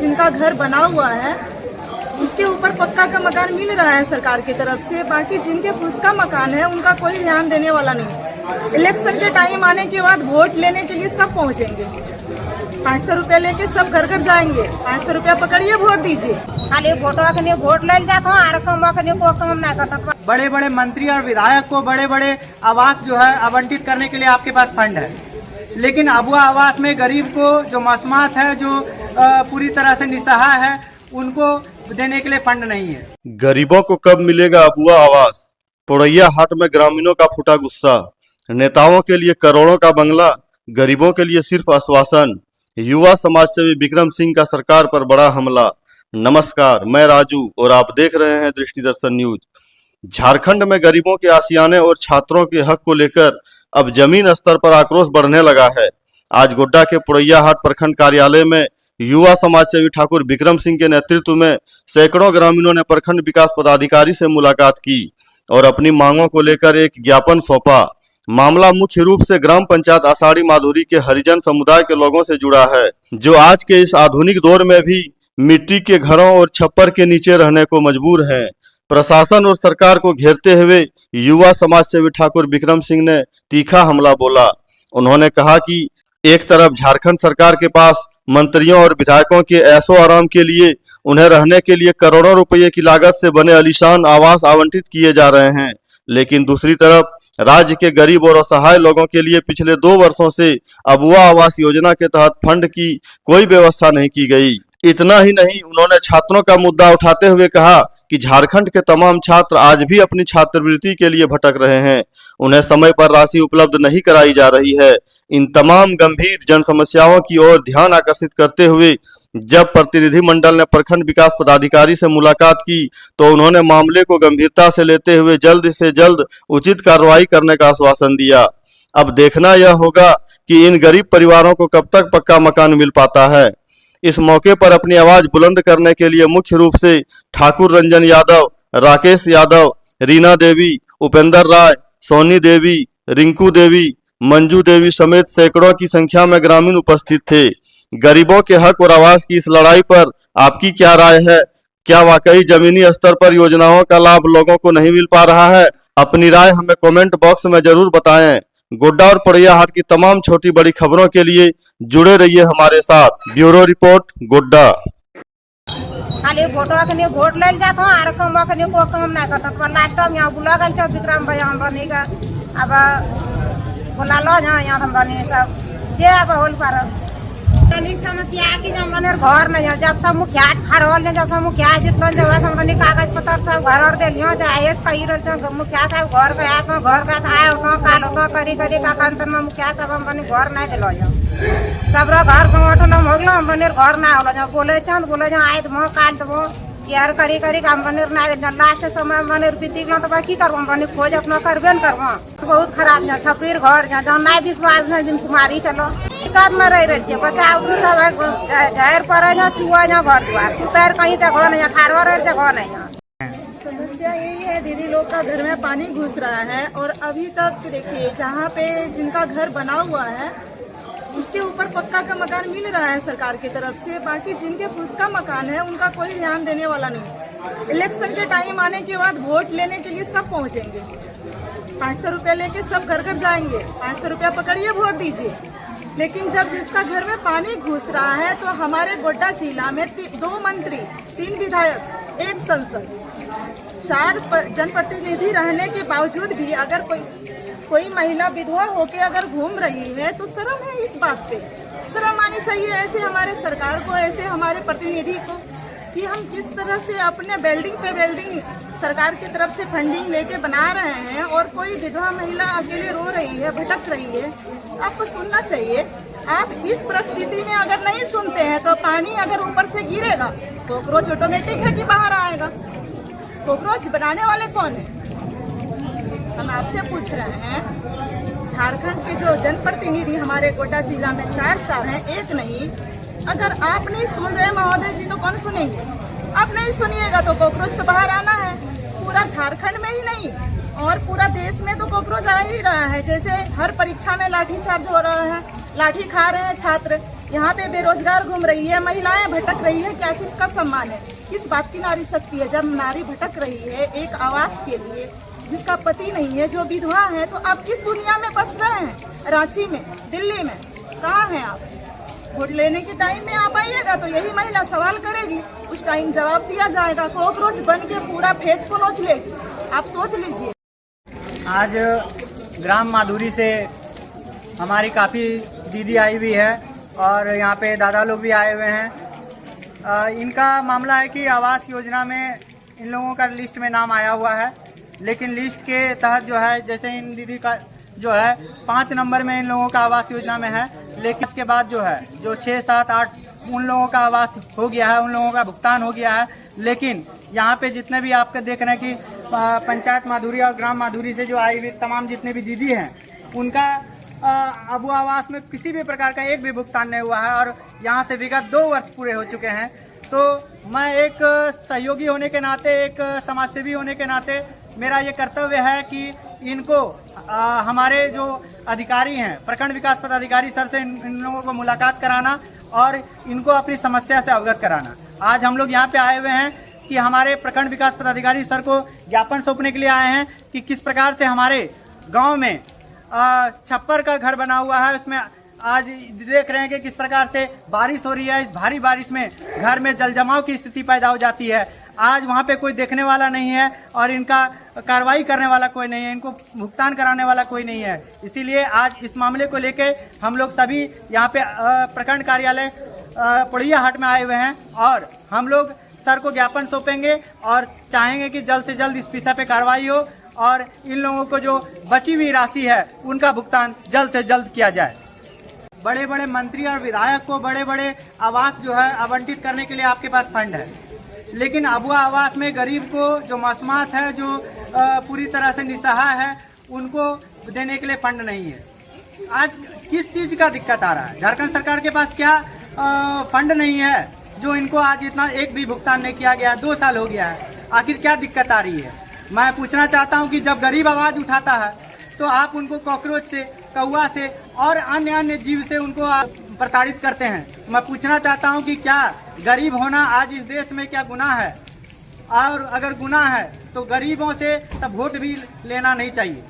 जिनका घर बना हुआ है उसके ऊपर पक्का का मकान मिल रहा है सरकार की तरफ से। बाकी जिनके फुसका मकान है उनका कोई ध्यान देने वाला नहीं। इलेक्शन के टाइम आने के बाद वोट लेने के लिए सब पहुंचेंगे, 500 रुपया लेके सब घर घर जाएंगे। 500 रुपया पकड़िए, वोट दीजिए। खाली वोट ले जाता। बड़े बड़े मंत्री और विधायक को बड़े बड़े आवास जो है आवंटित करने के लिए आपके पास फंड है, लेकिन अबुआ आवास में गरीब को जो मसमात है, जो पूरी तरह से निसहाय है, उनको देने के लिए फंड नहीं है। गरीबों को कब मिलेगा अबुआ आवास? पोड़ैया हाट में ग्रामीणों का फूटा गुस्सा। नेताओं के लिए करोड़ों का बंगला, गरीबों के लिए सिर्फ आश्वासन। युवा समाजसेवी विक्रम सिंह का सरकार पर बड़ा हमला। नमस्कार, मैं राजू और आप देख रहे हैं दृष्टि दर्शन न्यूज। झारखंड में गरीबों के आशियाने और छात्रों के हक को लेकर अब जमीन स्तर पर आक्रोश बढ़ने लगा है। आज गोड्डा के पोड़ैया हाट प्रखंड कार्यालय में युवा समाजसेवी ठाकुर विक्रम सिंह के नेतृत्व में सैकड़ों ग्रामीणों ने प्रखंड विकास पदाधिकारी से मुलाकात की और अपनी मांगों को लेकर एक ज्ञापन सौंपा। मामला मुख्य रूप से ग्राम पंचायत आषाढ़ी माधुरी के हरिजन समुदाय के लोगों से जुड़ा है, जो आज के इस आधुनिक दौर में भी मिट्टी के घरों और छप्पर के नीचे रहने को मजबूर हैं। प्रशासन और सरकार को घेरते हुए युवा समाजसेवी ठाकुर विक्रम सिंह ने तीखा हमला बोला। उन्होंने कहा कि एक तरफ झारखंड सरकार के पास मंत्रियों और विधायकों के ऐशो आराम के लिए उन्हें रहने के लिए करोड़ों रुपए की लागत से बने आलीशान आवास आवंटित किए जा रहे हैं, लेकिन दूसरी तरफ राज्य के गरीब और असहाय लोगों के लिए पिछले 2 वर्षों से अबुआ आवास योजना के तहत फंड की कोई व्यवस्था नहीं की गई। इतना ही नहीं, उन्होंने छात्रों का मुद्दा उठाते हुए कहा कि झारखंड के तमाम छात्र आज भी अपनी छात्रवृत्ति के लिए भटक रहे हैं, उन्हें समय पर राशि उपलब्ध नहीं कराई जा रही है। इन तमाम गंभीर जन समस्याओं की ओर ध्यान आकर्षित करते हुए जब प्रतिनिधिमंडल ने प्रखंड विकास पदाधिकारी से मुलाकात की तो उन्होंने मामले को गंभीरता से लेते हुए जल्द से जल्द उचित कार्रवाई करने का आश्वासन दिया। अब देखना यह होगा कि इन गरीब परिवारों को कब तक पक्का मकान मिल पाता है। इस मौके पर अपनी आवाज बुलंद करने के लिए मुख्य रूप से ठाकुर रंजन यादव, राकेश यादव, रीना देवी, उपेंद्र राय, सोनी देवी, रिंकू देवी, मंजू देवी समेत सैकड़ों की संख्या में ग्रामीण उपस्थित थे। गरीबों के हक और आवास की इस लड़ाई पर आपकी क्या राय है? क्या वाकई जमीनी स्तर पर योजनाओं का लाभ लोगों को नहीं मिल पा रहा है? अपनी राय हमें कमेंट बॉक्स में जरूर बताएं। गोड्डा और पोड़ैया हाट की तमाम छोटी बड़ी खबरों के लिए जुड़े रहिए हमारे साथ। Bureau report, Godda. खाली वोट ले जाता को काम ना करता। लास्ट में यहाँ बुला गए विक्रम भैया हम बनेगा, अब बुला लो यहाँ हम बने सब जे अब होल पर समस्या की जब बने घर नहीं है। जब सब मुखिया खड़ोल जब सब मुखिया जितना जब सब बने कागज पत्र सब घर और दिलियो जाए कही मुखिया साहब घर गया तो घर का आए उठो काल उठो करी करी का कंतर में मुखिया सब हम बने घर नहीं दिलो सब घर कमाटो न मोगलो हम बने घर ना होलो बोले चंद बोले आए तो काल तो यार करी करी काम बने ना लास्ट समय बने बीती गलो तो की करबो बने खोज अपना करबे न करबो। बहुत खराब है छपीर घर जहाँ नहीं विश्वास है दिन कुमारी चलो दिक्कत में रही बच्चा सब झर पर चुआ घर द्वार सुतर कहीं जगह नहीं, ठाड़ो रह जगह नहीं। समस्या यही है दीदी, लोग का घर में पानी घुस रहा है और अभी तक देखिए जहाँ पे जिनका घर बना हुआ है उसके ऊपर पक्का का मकान मिल रहा है सरकार की तरफ से। बाकी जिनके फुसका मकान है उनका कोई ध्यान देने वाला नहीं। इलेक्शन के टाइम आने के बाद वोट लेने के लिए सब पहुंचेंगे, 500 रुपया लेके सब घर घर जाएंगे। 500 रुपया पकड़िए, वोट दीजिए। लेकिन जब जिसका घर में पानी घुस रहा है तो हमारे गोड्डा जिला में 2 मंत्री, 3 विधायक, 1 सांसद, 4 जनप्रतिनिधि रहने के बावजूद भी अगर कोई महिला विधवा होके अगर घूम रही है तो शर्म है। इस बात पे शर्म आनी चाहिए ऐसे हमारे सरकार को, ऐसे हमारे प्रतिनिधि को, कि हम किस तरह से अपने बिल्डिंग पे बिल्डिंग सरकार की तरफ से फंडिंग लेके बना रहे हैं और कोई विधवा महिला अकेले रो रही है, भटक रही है। आपको सुनना चाहिए। आप इस परिस्थिति में अगर नहीं सुनते हैं तो पानी अगर ऊपर से गिरेगा कॉकरोच ऑटोमेटिक है कि बाहर आएगा। कॉकरोच बनाने वाले कौन है? हम आपसे पूछ रहे हैं। झारखंड के जो जनप्रतिनिधि हमारे गोड्डा जिला में 4 हैं, 1 नहीं। अगर आप नहीं सुन रहे महोदय जी तो कौन सुनेंगे? आप नहीं सुनिएगा तो कॉकरोच तो बाहर आना है। पूरा झारखंड में ही नहीं और पूरा देश में तो कॉकरोच आ ही रहा है। जैसे हर परीक्षा में लाठीचार्ज हो रहा है, लाठी खा रहे हैं छात्र, यहाँ पे बेरोजगार घूम रही है, महिलाएं भटक रही है, क्या चीज का सम्मान है? किस बात की नारी शक्ति है? जब नारी भटक रही है एक आवास के लिए, जिसका पति नहीं है, जो विधवा है, तो आप किस दुनिया में बस रहे हैं? रांची में, दिल्ली में, कहाँ हैं आप? वोट लेने के टाइम में आप आइएगा तो यही महिला सवाल करेगी, उस टाइम जवाब दिया जाएगा, कॉकरोच बन के पूरा फेस को नोच लेगी। आप सोच लीजिए। आज ग्राम माधुरी से हमारी काफ़ी दीदी आई हुई है और यहाँ पे दादा लोग भी आए हुए हैं। इनका मामला है कि आवास योजना में इन लोगों का लिस्ट में नाम आया हुआ है, लेकिन लिस्ट के तहत जो है, जैसे इन दीदी का जो है 5 नंबर में इन लोगों का आवास योजना में है, लेकिन इसके बाद जो है जो 6, 7, 8 उन लोगों का आवास हो गया है, उन लोगों का भुगतान हो गया है। लेकिन यहाँ पे जितने भी आपके देख रहे हैं कि पंचायत माधुरी और ग्राम माधुरी से जो आई हुई तमाम जितने भी दीदी हैं, उनका अबू आवास में किसी भी प्रकार का एक भी भुगतान नहीं हुआ है और यहाँ से विगत 2 वर्ष पूरे हो चुके हैं। तो मैं एक सहयोगी होने के नाते, एक समाजसेवी होने के नाते मेरा ये कर्तव्य है कि इनको हमारे जो अधिकारी हैं, प्रखंड विकास पदाधिकारी सर से इन लोगों को मुलाकात कराना और इनको अपनी समस्या से अवगत कराना। आज हम लोग यहाँ पे आए हुए हैं कि हमारे प्रखंड विकास पदाधिकारी सर को ज्ञापन सौंपने के लिए आए हैं कि किस प्रकार से हमारे गांव में छप्पर का घर बना हुआ है, उसमें आज देख रहे हैं कि किस प्रकार से बारिश हो रही है। इस भारी बारिश में घर में जल जमाव की स्थिति पैदा हो जाती है। आज वहाँ पे कोई देखने वाला नहीं है और इनका कार्रवाई करने वाला कोई नहीं है, इनको भुगतान कराने वाला कोई नहीं है। इसीलिए आज इस मामले को लेके हम लोग सभी यहाँ पे प्रखंड कार्यालय पुड़िया हाट में आए हुए हैं और हम लोग सर को ज्ञापन सौंपेंगे और चाहेंगे कि जल्द से जल्द इस विषय पे कार्रवाई हो और इन लोगों को जो बची हुई राशि है उनका भुगतान जल्द से जल्द किया जाए। बड़े बड़े मंत्री और विधायक को बड़े बड़े आवास जो है आवंटित करने के लिए आपके पास फंड है, लेकिन अबुआ आवास में गरीब को जो मौसमात है, जो पूरी तरह से निसहाय है, उनको देने के लिए फंड नहीं है। आज किस चीज़ का दिक्कत आ रहा है? झारखंड सरकार के पास क्या फंड नहीं है जो इनको आज इतना एक भी भुगतान नहीं किया गया? 2 साल हो गया है, आखिर क्या दिक्कत आ रही है? मैं पूछना चाहता हूं कि जब गरीब आवाज़ उठाता है तो आप उनको कॉकरोच से, कौवा से और अन्य जीव से उनको आप प्रताड़ित करते हैं। मैं पूछना चाहता हूं कि क्या गरीब होना आज इस देश में क्या गुनाह है? और अगर गुनाह है तो गरीबों से तब वोट भी लेना नहीं चाहिए।